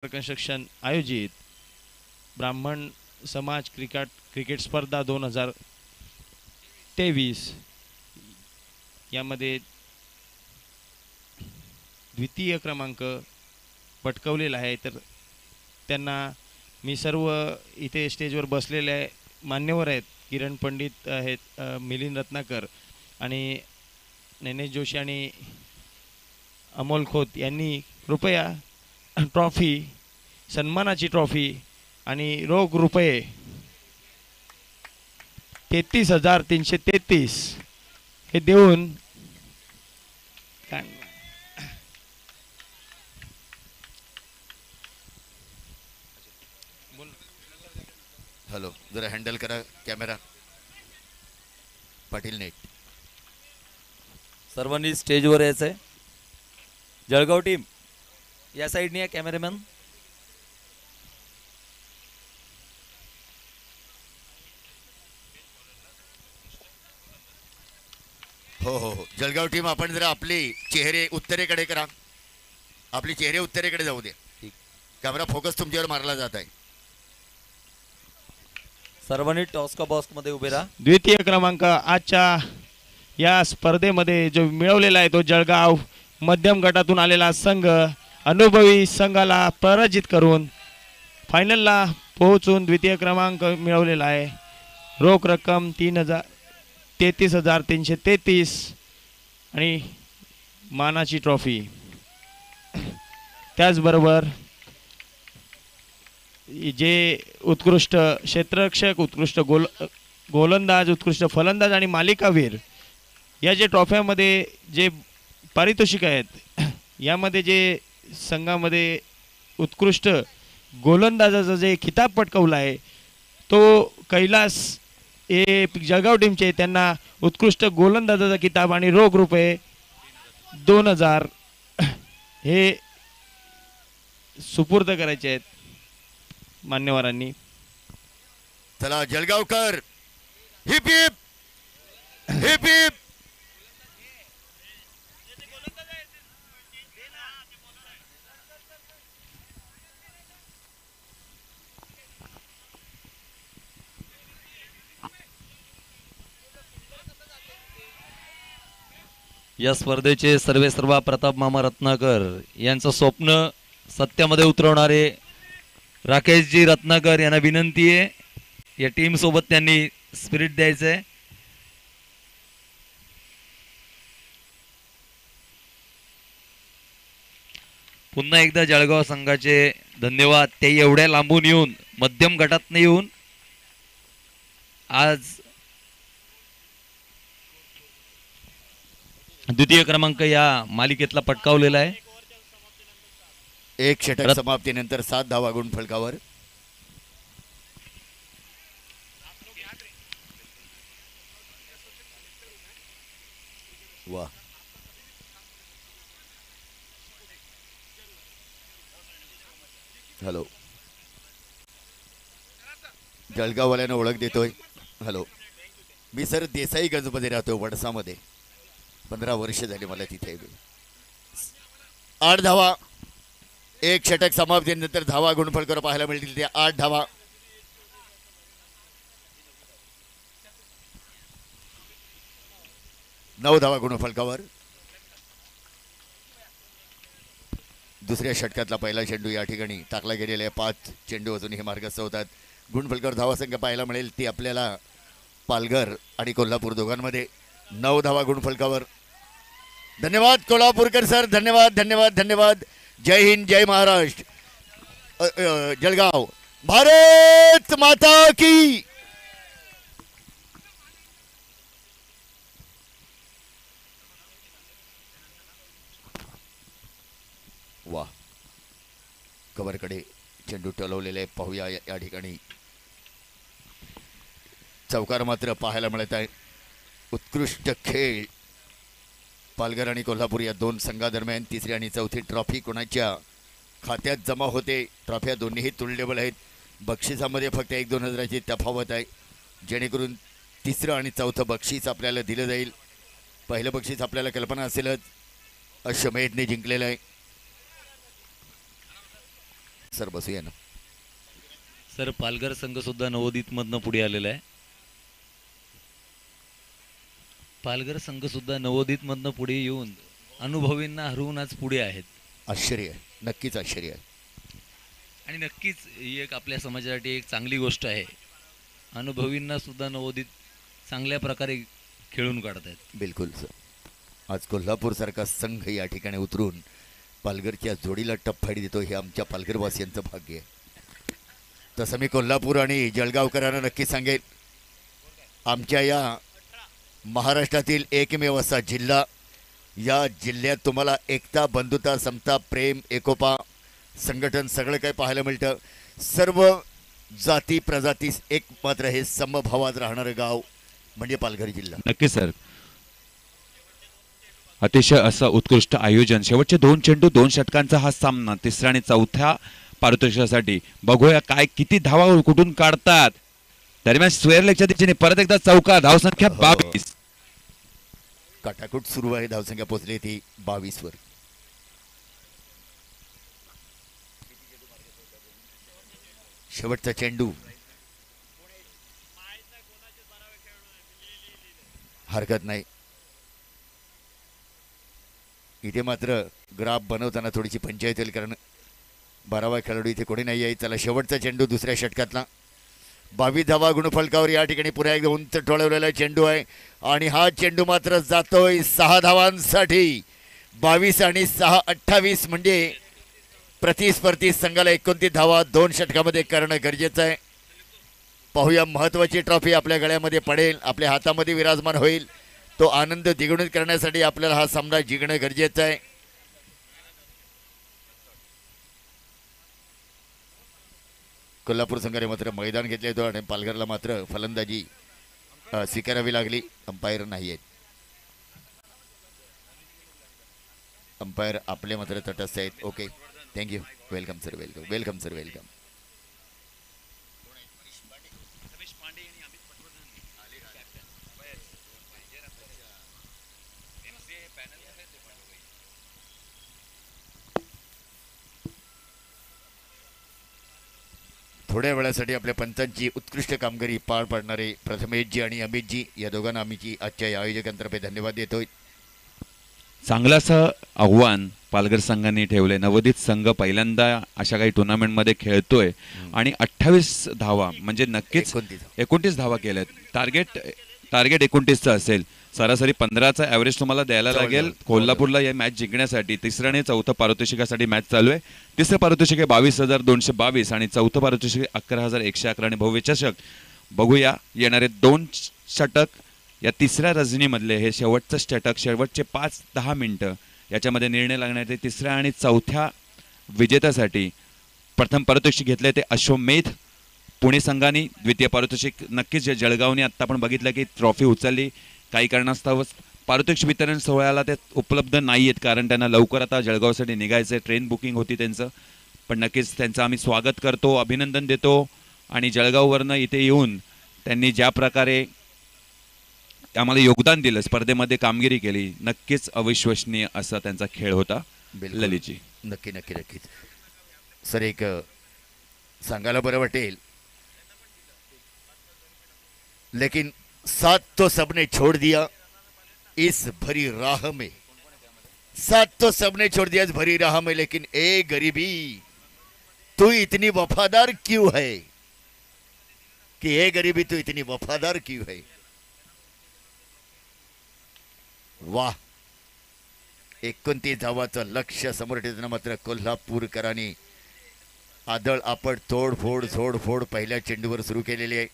Construction आयोजित ब्राह्मण समाज क्रिकेट स्पर्धा 2023 यामध्ये द्वितीय क्रमांक पटकावलेला आहे। तर त्यांना मी सर्व इथे स्टेजवर बसलेले मान्यवर आहेत, किरण पंडित आहेत, मिलिंद रत्नाकर आणि नैनेश जोशी आणि अमोल खोत यांनी कृपया ट्रॉफी, सन्मानाची ट्रॉफी आणि रोख रुपये 33,333 हे देऊन हॅलो, जरा हँडल करा कॅमेरा। पाटील नेट सर्वांनी स्टेजवर यायचंय। जळगाव टीम या साइडने या, कॅमेरामॅन। हो हो हो, जळगाव टीम आपण जरा आपले चेहरे उत्तरेकडे करा, आपले चेहरे उत्तरेकडे जाऊ दे। कॅमेरा फोकस तुमच्यावर मारला जात आहे। सर्वांनी टॉस का बॉक्स मध्ये उभे राहा। द्वितीय क्रमांक आजच्या या स्पर्धेमध्ये जो मिळवलेला आहे तो जळगाव मध्यम गटातून आलेला संघ अनुभवी संघाला पराजित करून फायनलला पोहोचून द्वितीय क्रमांक मिळवलेला आहे। रोख रक्कम 33,333 आणि मानाची ट्रॉफी। त्याचबरोबर जे उत्कृष्ट क्षेत्ररक्षक, उत्कृष्ट गोलंदाज, उत्कृष्ट फलंदाज आणि मालिकावीर या जे ट्रॉफ्यामध्ये जे पारितोषिक आहेत, यामध्ये जे संघामध्ये उत्कृष्ट गोलंदाजाचा जे खिताब पटकावला आहे तो कैलास हे जळगाव टीमचे, त्यांना उत्कृष्ट गोलंदाजाचा किताब आणि रोख रुपये 2,000 हे सुपूर्द करायचे आहेत मान्यवरांनी। चला Jalgaonkar, heap heap heap heap. या स्पर्धेचे सर्वेसर्वा प्रताप मामा रत्नाकर यांचं स्वप्न सत्यामध्ये उतरवणारे राकेशजी रत्नाकर यांना विनंती आहे, या टीम सोबत त्यांनी स्पिरिट द्यायचंय। पुन्हा एकदा जळगाव संघाचे धन्यवाद, ते एवढ्या लांबून येऊन, मध्यम गटात येऊन आज द्वितीय क्रमांक या मालिकेतला पटकावलेला आहे। एक षटक समाप्तीनंतर 7 धावा गुणफलकावर। वा, हॅलो, जळगाववाल्यानं ओळख देतोय। हॅलो, मी सर देसाई गंजमध्ये राहतो, वडसामध्ये 15 वर्ष झाली मला तिथे। 8 धावा, एक षटक समाप्तीनंतर धावा गुणफलकावर पाहायला मिळतील त्या 8 धावा। नऊ धावा गुणफलकावर। दुसऱ्या षटकातला पहिला चेंडू या ठिकाणी टाकला गेलेला आहे। 5 चेंडू अजून हे मार्गस्थ होतात। गुणफलकावर धावासंख्या पाहायला मिळेल ती आपल्याला पालघर आणि कोल्हापूर दोघांमध्ये। 9 धावा गुणफलकावर। धन्यवाद कोल्हापूरकर सर, धन्यवाद धन्यवाद धन्यवाद। जय हिंद, जय महाराष्ट्र। जळगाव, भारत माता की। वा, कव्हरकडे चेंडू टोलवलेले पाहूया। या ठिकाणी चौकार मात्र पाहायला मिळत आहे। उत्कृष्ट खेळ पालघर आणि कोल्हापूर या दोन संघादरम्यान। तिसरी आणि चौथी ट्रॉफी कोणाच्या खात्यात जमा होते? ट्रॉफ्या दोन्हीही तुलनेबल आहेत। बक्षिसामध्ये फक्त 1-2 हजाराची तफावत आहे, जेणेकरून तिसरं आणि चौथं बक्षीस आपल्याला दिलं जाईल। पहिलं बक्षीस आपल्याला कल्पना असेलच, अश्वमेधने जिंकलेलं आहे। सर बसूया ना. सर पालघर संघ सुद्धा नवोदित मधनं पुढे आलेला आहे. पालघर संघ सुद्धा नवोदित मधनं पुढे येऊन अनुभवींना हरवून आज पुढे आहेत. आश्चर्य आहे, नक्कीच आश्चर्य आहे. आणि नक्कीच ही एक आपल्या समाजासाठी एक चांगली गोष्ट आहे. अनुभवींना सुद्धा नवोदित चांगल्या प्रकारे खेळून काढत आहेत. बिलकुल सर. आज कोल्हापूरसारखा संघ या ठिकाणी उतरून पालघरच्या जोडीला टप्पाडी देतो हे आमच्या पालघरवासियांचं भाग्य आहे. तसं मी कोल्हापूर आणि जळगावकरांना नक्की सांगेन, आमच्या या महाराष्ट्रातील एकमेव असा जिल्हा, या जिल्ह्यात तुम्हाला एकता, बंधुता, समता, प्रेम, एकोपा, संघटन सगळं काही पाहायला मिळतं. सर्व जाती प्रजातीस एक मात्र हे समभावात राहणारं गाव म्हणजे पालघर जिल्हा. नक्कीच सर. अतिशय असं उत्कृष्ट आयोजन. शेवटचे 2 चेंडू 2 षटकांचा हा सामना. तिसऱ्या आणि चौथ्या पारितोषिकासाठी बघूया काय किती धावा कुठून काढतात. दरम्यान स्क्वेअर लेगच्या दिशेने परत एकदा चौका. धावसंख्या 22. काटाकूट सुरू आहे. धावसंख्या पोहोचली ती 22 वर. शेवटचा चेंडू. हरकत नाही. इथे मात्र ग्राफ बनवताना थोडीशी पंचायत होईल, कारण 12वा खेळाडू इथे कोणी नाही आहे. चला शेवटचा चेंडू दुसऱ्या षटकातला. 22 धावा गुणफलकावर या ठिकाणी पुन्हा एकदा उंच ठोळवलेला चेंडू आहे आणि हा चेंडू मात्र जातोय 6 धावांसाठी. 22 आणि 6 28 म्हणजे प्रतिस्पर्धी संघाला 29 धावा 2 षटकामध्ये करणं गरजेचं आहे. पाहूया, महत्त्वाची ट्रॉफी आपल्या गळ्यामध्ये पडेल, आपल्या हातामध्ये विराजमान होईल. तो आनंद द्विगुणित करण्यासाठी आपल्याला हा सामना जिंकणं गरजेचं आहे. कोल्हापूर संघाने मात्र मैदान घेतले होते आणि पालघरला मात्र फलंदाजी स्वीकारावी लागली. अंपायर नाही आहेत. अंपायर आपले मात्र तटस्थ आहेत. Okay, thank you. Welcome sir, welcome, welcome sir, welcome. थोड्या वेळासाठी आपल्या पंचांची उत्कृष्ट कामगिरी पार पाडणारे प्रथमेशजी आणि अमितजी या दोघांना आम्ही आजच्या या आयोजकांतर्फे धन्यवाद देतोय. चांगलासं आव्हान पालघर संघाने ठेवले. नवोदित संघ पहिल्यांदा अशा काही टुर्नामेंटमध्ये खेळतोय आणि 28 धावा म्हणजे नक्कीच 29 धावा केल्यात. टार्गेट 29चं असेल. सरासरी 15चा ॲव्हरेज तुम्हाला द्यायला लागेल कोल्हापूरला या मॅच जिंकण्यासाठी. तिसरं आणि चौथं पारितोषिकासाठी मॅच चालू आहे. तिसरं पारितोषिक आहे 22,222 आणि चौथं पारितोषिक 11,111 आणि भव्य चषक. बघूया येणारे 2 षटक या तिसऱ्या रजनीमधले हे शेवटचं षटक, शेवटचे 5-10 मिनिटं याच्यामध्ये निर्णय लागणार आहे. तिसऱ्या आणि चौथ्या विजेत्यासाठी प्रथम पारितोषिक घेतले ते अश्वमेध पुणे संघाने. द्वितीय पारितोषिक नक्कीच जळगावने आत्ता आपण बघितलं की ट्रॉफी उचलली. काही कारणास्तव पारितोषिक वितरण सोहळ्याला ते उपलब्ध नाही आहेत, कारण त्यांना लवकर आता जळगावसाठी निघायचं आहे. ट्रेन बुकिंग होती त्यांचं. पण नक्कीच त्यांचं आम्ही स्वागत करतो, अभिनंदन देतो. आणि जळगाववरनं इथे येऊन त्यांनी ज्या प्रकारे आम्हाला योगदान दिलं, स्पर्धेमध्ये कामगिरी केली, नक्कीच अविश्वसनीय असा त्यांचा खेळ होता. ललितजी नक्की नक्की नक्कीच सर. एक सांगायला बरं वाटेल, लेकिन साथ तो सबने छोड़ दिया इस भरी राह में. साथ तो सबने छोड़ दिया इस भरी राह में, लेकिन ए गरीबी तू इतनी वफादार क्यों है, कि ए गरीबी तू इतनी वफादार क्यों है. वाह, 29 धावाचं लक्ष्य समोर ठेवताना मात्र कोल्हापूरकरांनी आदळ आपट तोडफोड झोडफोड पहिल्या चेंडूवर सुरू केलेली आहे.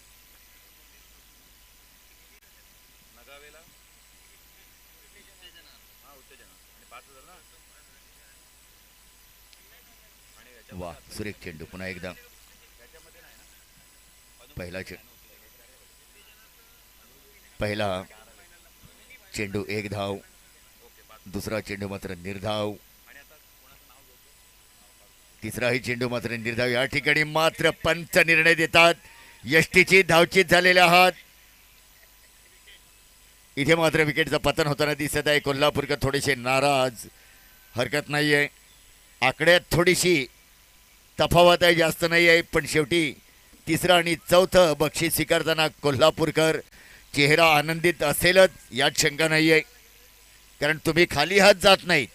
वाह, सुरेख चेंडू. पुन्हा एकदा पहिला चेंडू 1 धाव, दुसरा चेंडू मात्र निर्धाव, तिसराही चेंडू मात्र निर्धाव. या ठिकाणी मात्र पंच निर्णय देतात. यष्टीची धावचीत झालेले आहात. इथे मात्र विकेटचं पतन होताना दिसत आहे. कोल्हापूरकर थोडेसे नाराज. हरकत नाहीये, आकड्यात थोडीशी तफावत आहे, जास्त नाही आहे, पण शेवटी तिसरं आणि चौथं बक्षीस स्वीकारताना कोल्हापूरकर चेहरा आनंदित असेलच यात शंका नाही आहे. कारण तुम्ही खाली हात जात नाहीत.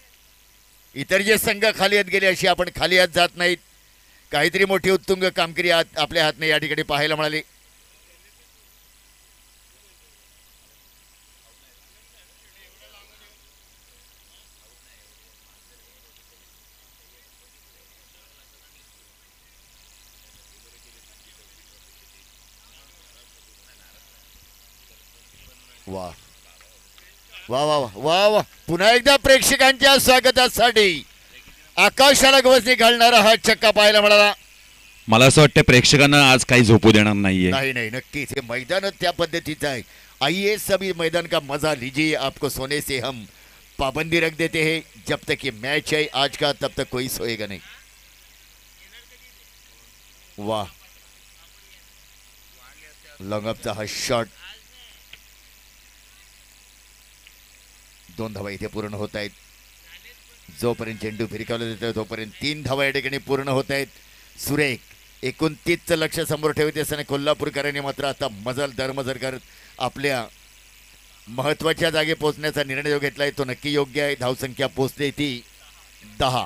इतर जे संघ खाली हात गेले अशी आपण खाली हात जात नाहीत. काहीतरी मोठी उत्तुंग कामगिरी आपल्या हातने या ठिकाणी पाहायला मिळाली. वा वा वा वा वा, पुन्हा एकदा प्रेक्षकांच्या स्वागतासाठी आकाशाला गवसणी घालणारा हा चक्का पाहायला मिळाला. मला असं वाटतं प्रेक्षकांना आज काही झोपू देणार नाहीये. नहीं नहीं, नक्कीच हे मैदान त्या पद्धतीचं आहे. आइए सभी मैदान का मजा लीजिए, आपको सोने से हम पाबंदी रख देते हैं. जब तक ये मैच है आज का तब तक कोई सोएगा नहीं. वाह, लॉंगअपचा हा शॉट. 2 धावा इथे पूर्ण होत आहेत. जोपर्यंत चेंडू फिरकावला जातो तोपर्यंत 3 धावा या ठिकाणी पूर्ण होत आहेत. सुरेख 29चं लक्ष समोर ठेवते असताना कोल्हापूरकरांनी मात्र आता मजल दरमजल करत आपल्या महत्वाच्या जागे पोहोचण्याचा निर्णय जो घेतलाय तो नक्की योग्य आहे. धावसंख्या पोहोचते ती 10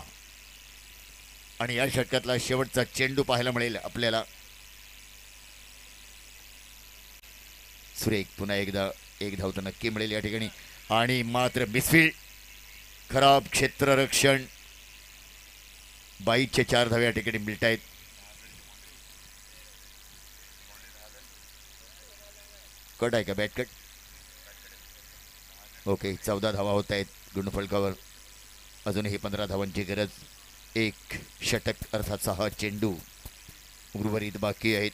आणि या षटकातला शेवटचा चेंडू पाहायला मिळेल आपल्याला. सुरेख पुन्हा एकदा 1 धाव तर नक्की मिळेल या ठिकाणी. आणि मात्र मिसफील्ड, खराब क्षेत्ररक्षण. 22चे 4 धावे या ठिकाणी मिळत आहेत. कट आहे का, बॅट कट? ओके, 14 धावा होत आहेत गुणफलकावर. अजूनही 15 धावांची गरज. 1 षटक अर्थात 6 चेंडू उर्वरित बाकी आहेत.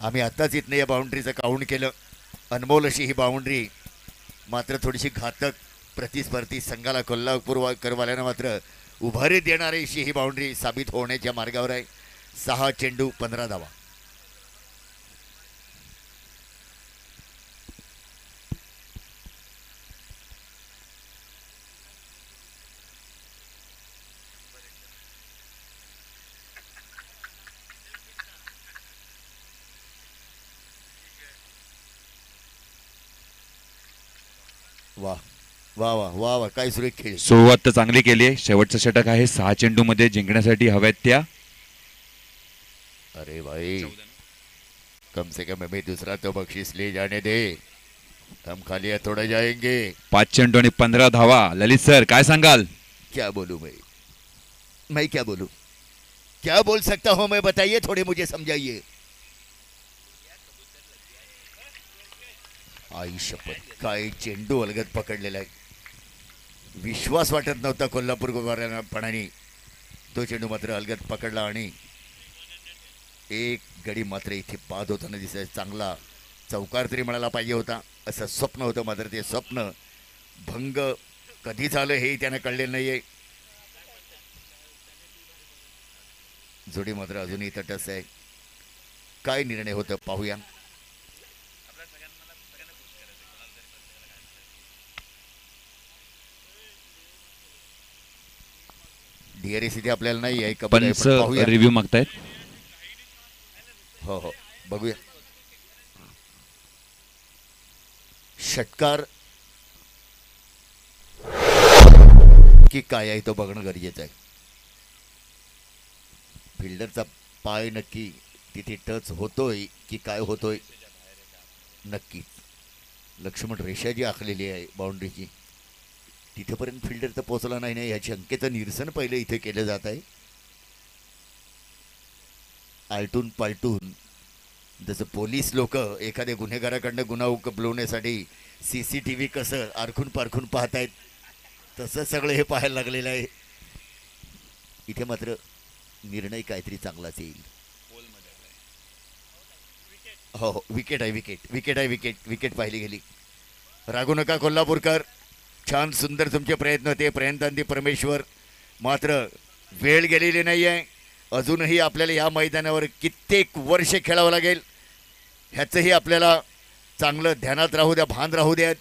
आम्ही आत्ताच इथनं या बाउंड्रीचं काउंट केलं. अनमोल अशी ही बाउंड्री, मात्र थोडीशी घातक प्रतिस्पर्धी संघाला कोल्हापूरकरवाल्यानं मात्र उभारी देणारी अशी ही बाउंड्री साबित होण्याच्या मार्गावर आहे. 6 चेंडू 15 धावा. वा वा वा वा वा, काय सुरेख खेळ. सुरुवात तर चांगली केली आहे. शेवटचं षटक आहे. 6 चेंडू मध्ये जिंकण्यासाठी हव्यात त्या. अरे भाई, कम से कम हमें दूसरा तो बख्शीश ले जाने दे. हम खाली थोड़ा जाएंगे. 5 चेंडू आणि 15 धावा. ललित सर काय सांगाल? क्या बोलूं मैं क्या बोलूं, क्या बोल सकता हूं मैं, बताइए, थोड़े मुझे समझाइए. आई शपथ, काय चेंडू अलगद पकडलेला आहे. विश्वास वाटत नव्हता कोल्हापूरपणाने. तो चेंडू मात्र अलगद पकडला आणि एक गडी मात्र इथे बाद होताना दिसाय. चांगला चौकार तरी मिळाला पाहिजे होता असं स्वप्न होतं, मात्र ते स्वप्न भंग कधी झालं हे त्यानं कळलेलं नाहीये. जोडी मात्र अजूनही तटस्थ आहे. काय निर्णय होतं पाहूया. डीआरएस इथे आपल्याला नाही आहे. पंच रिव्ह्यू मागतायत. हो हो, बघूया. षटकार की काय आहे तो बघणं गरजेचं आहे. फिल्डरचा पाय नक्की तिथे टच होतोय की काय होतोय. नक्कीच लक्ष्मण रेषा जी आखलेली आहे बाउंड्रीची तिथेपर्यंत फिल्डर तर पोहोचला नाही ना, याची शंकेचं निरसन पहिले इथे केलं जात आहे. आलटून पालटून जसं पोलीस लोक एखाद्या गुन्हेगाराकडनं गुन्हा उकलवण्यासाठी CCTV कसं आरखून पारखून पाहतायत तसं सगळं हे पाहायला लागलेलं आहे. इथे मात्र निर्णय काहीतरी चांगलाच येईल. हो हो, विकेट आहे, विकेट आहे, विकेट पाहिली गेली. रागू नका कोल्हापूरकर, छान सुंदर तुमचे प्रयत्न होते. प्रयत्नांती परमेश्वर, मात्र वेळ गेलेली नाही आहे. अजूनही आपल्याला या मैदानावर कित्येक वर्ष खेळावं लागेल ह्याचंही आपल्याला चांगलं ध्यानात राहू द्या, भान राहू द्यात.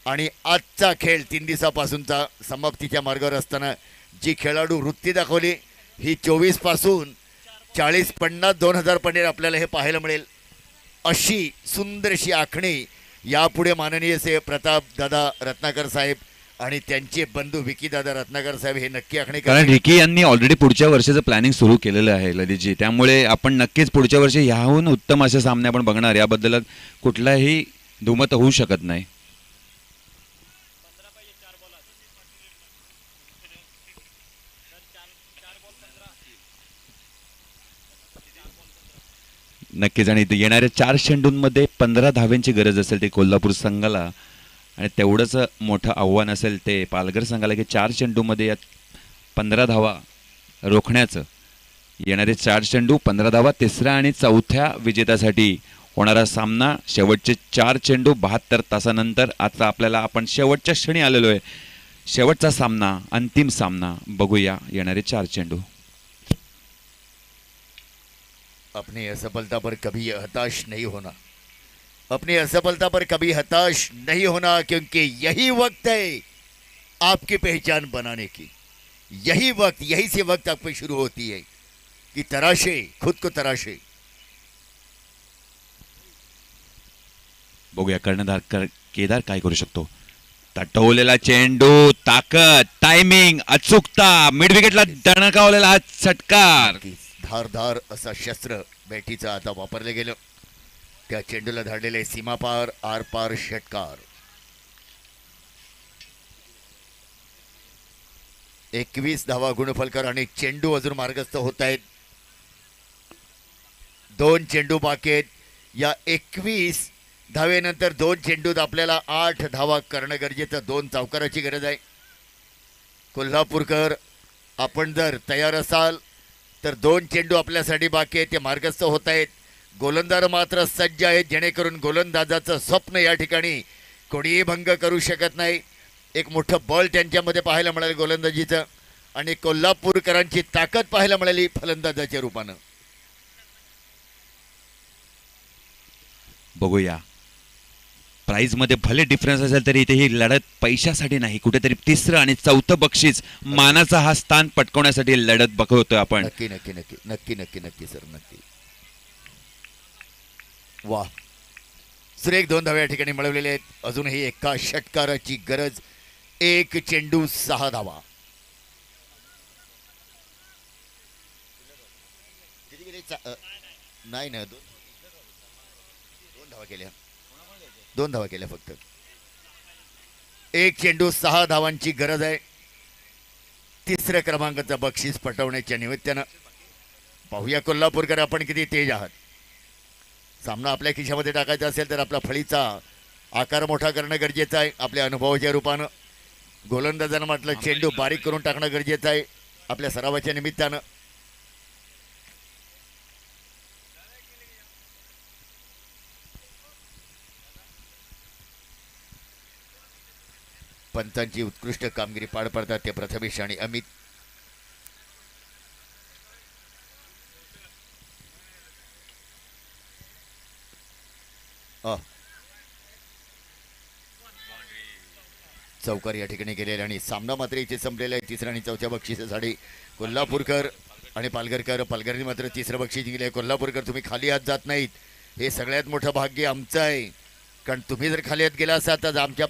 आणि आजचा खेळ 3 दिवसापासूनचा समाप्तीच्या मार्गावर असताना जी खेळाडू वृत्ती दाखवली ही 24 पासून 40, 50, 2000 पर्यंत आपल्याला हे पाहायला मिळेल. अशी सुंदरशी आखणी यापुढे माननीय से प्रताप दादा रत्नाकर साहेब आणि त्यांचे बंधू विकी दादा रत्नाकर साहेब हे नक्की आखणी कारण रिकी यांनी ऑलरेडी पुढच्या वर्षीचं प्लॅनिंग सुरू केलेलं आहे ललितजी, त्यामुळे आपण नक्कीच पुढच्या वर्षी ह्याहून उत्तम असे सामने आपण बघणार, याबद्दल कुठलाही दुमत होऊ शकत नाही. नक्कीच. आणि येणाऱ्या 4 चेंडूंमध्ये 15 धाव्यांची गरज असेल ते कोल्हापूर संघाला, आणि तेवढंच मोठं आव्हान असेल ते पालघर संघाला की 4 चेंडूमध्ये या 15 धावा रोखण्याचं. येणारे 4 चेंडू 15 धावा, तिसऱ्या आणि चौथ्या विजेत्यासाठी होणारा सामना. शेवटचे 4 चेंडू 72 तासानंतर आता आपल्याला आपण शेवटच्या क्षणी आलेलो आहे. शेवटचा सामना, अंतिम सामना बघूया. येणारे 4 चेंडू. अपनी असफलता पर कभी हताश नहीं होना, अपनी असफलता पर कभी हताश नहीं होना, क्योंकि यही वक्त है आपकी पहचान बनाने की. यही वक्त, यही से वक्त आपको शुरू होती है कि तराशे, खुद को तराशे. बघूया कर्णधार केदार काय करू शकतो. तटवलेला चेंडू, ताकद, टायमिंग, अचूकता, मिड विकेटला दणकावलेला हा षटकार. धारधार असा शस्त्र बॅटीचं आता वापरले गेलं. त्या चेंडूला धाडलेले सीमापार आरपार षटकार. 21 धावा गुणफलकर आणि चेंडू अजून मार्गस्थ होत आहेत. 2 चेंडू बाकी आहेत. या 21 धावेनंतर 2 चेंडूत आपल्याला 8 धावा करणं गरजेचं. 2 चौकाराची गरज आहे. कोल्हापूरकर, आपण जर तयार असाल तर 2 चेंडू आपल्यासाठी बाकी आहेत, ते मार्गस्थ होत आहेत. गोलंदाज मात्र सज्ज आहेत, जेणेकरून गोलंदाजाचं स्वप्न या ठिकाणी कोणीही भंग करू शकत नाही. एक मोठं बळ त्यांच्यामध्ये पाहायला मिळालं गोलंदाजीचं, आणि कोल्हापूरकरांची ताकद पाहायला मिळाली फलंदाजाच्या रूपानं. बघूया. प्राइज मध्ये भले डिफरन्स असेल तरी इथे ही लढत पैशासाठी नाही, कुठेतरी 3रं आणि 4थं बक्षीस, मानाचा हा स्थान पटकवण्यासाठी लढत बघतोय आपण. नक्की नक्की नक्की नक्की नक्की नक्की सर, नक्की. वा, सुरेख 2 धावे या ठिकाणी मिळवलेले आहेत. अजूनही एका षटकाराची गरज. 1 चेंडू 6 धावा. नाही ना, 2 धावा केल्या, 2 धावा केल्या फक्त. 1 चेंडू 6 धावांची गरज आहे 3ऱ्या क्रमांकाचं बक्षीस पटवण्याच्या निमित्तानं. पाहूया कोल्हापूरकर आपण किती तेज आहात. सामना आपल्या खिशामध्ये टाकायचा असेल तर आपला फळीचा आकार मोठा करणं गरजेचं आहे आपल्या अनुभवाच्या रूपानं. गोलंदाजानं म्हटलं चेंडू बारीक करून टाकणं गरजेचं आहे आपल्या सरावाच्या निमित्तानं. पंचांची उत्कृष्ट कामगिरी पार पडतात ते प्रथमेश आणि अमित. चौकार या ठिकाणी गेलेले आणि सामना मात्र इथे संपलेला आहे. 3ऱ्या आणि 4थ्या बक्षिसासाठी कोल्हापूरकर आणि पालघरकर. पालघरने मात्र 3रं बक्षीस जिंकले. कोल्हापूरकर, तुम्ही खाली हात जात नाहीत, हे सगळ्यात मोठं भाग्य आमचं आहे. कारण तुम्ही जर खाली हात गेला असाल तर आमच्या